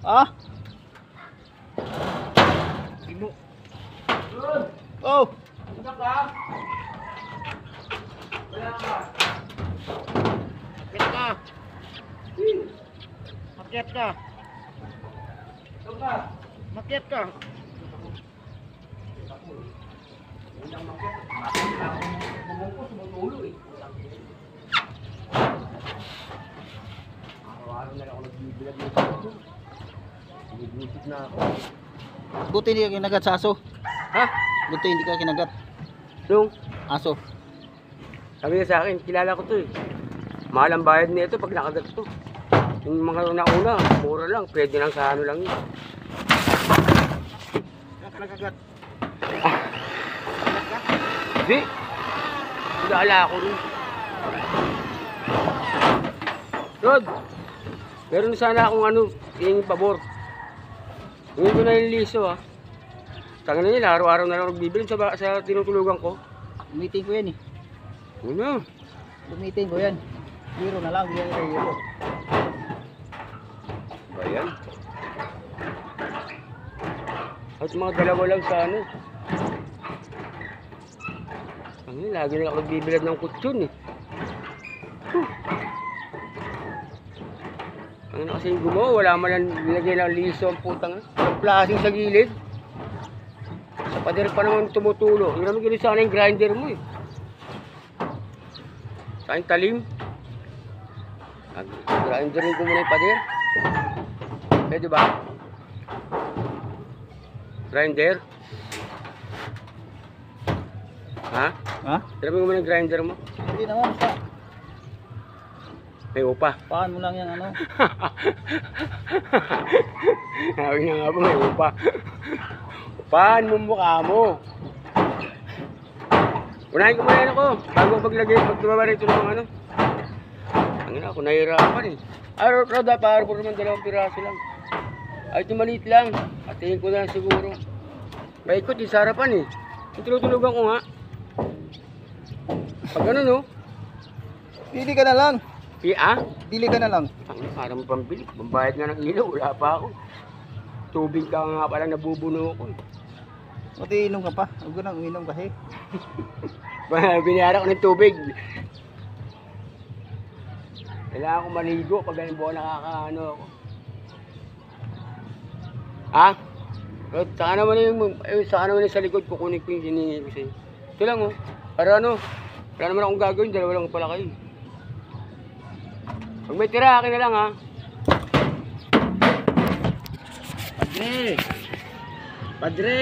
Ah? Oh. Makyat ka. Makyat ka. Araw-araw na lang ako nagbibilag ng aso. Binibusit na ako. Buti hindi ka kinagat sa aso. Ha? Buti hindi ka kinagat. Nung Aso. sabi niya sa akin, kilala ko to eh. Mahal ang bayad nito pag nakagat to. Yung mga nauna, mura lang, pwede lang sa ano lang yun. Nakagat. Hindi. Nagala ako rin. Rod, meron sana akong ano, yung pabor. Hindi ko na yung liso ha. Tanga na nila, araw-araw na lang nagbibilin sa tinutulugan ko. Meeting ko yan eh. Ano? Meeting ko yan. Biro na lang. Biro. Ba yan? At mga dalawa lang sa ano. Ang lagi na ako nagbibilad ng kutsyon eh. Ang kasi yung gumawa, wala man lang nilagay ng liso ang putang. Ang plasing sa gilid. Sa pader pa naman tumutulo. Hindi naman ganun sana yung grinder mo eh. Sa yung talim. Grinderin ko muna yung pader. Pwede ba? Grinder? Ha? Ha? Tiramin mo muna yung grinder mo. Hindi naman. May upa. Paan mo lang yung ano. Sabi nga nga po, may upa. Upaan mo mukha mo. Unahin ko muna yan ako. Bago paglagay, pagtumaba rito ng ano. Ang ina ako, nahihirapan eh. Araw-araw dapat araw naman 2 piraso lang. Ay, ito maliit lang. Atingin ko na lang siguro. Maikot yung sarapan eh. Yung tinutulugan ko nga. Pag ano no? Pili ka na lang. Pili ka na lang. Parang pambili. Mambayad nga ng ilaw. Wala pa ako. Tubig ka nga pala nabubuno ko. Pati inom ka pa. Huwag ko nang uminom kasi. Biniyara ko ng tubig. Kailangan ko maligo pag ganun buwan nakakaano ako. Ha? Saka naman yung sa likod kukunin ko yung hiningi ko sa'yo. Ito lang oh. Para ano? Wala naman akong gagawin. Dalawa lang pala kayo. Pag may tira, akin na lang ha. Padre! Padre!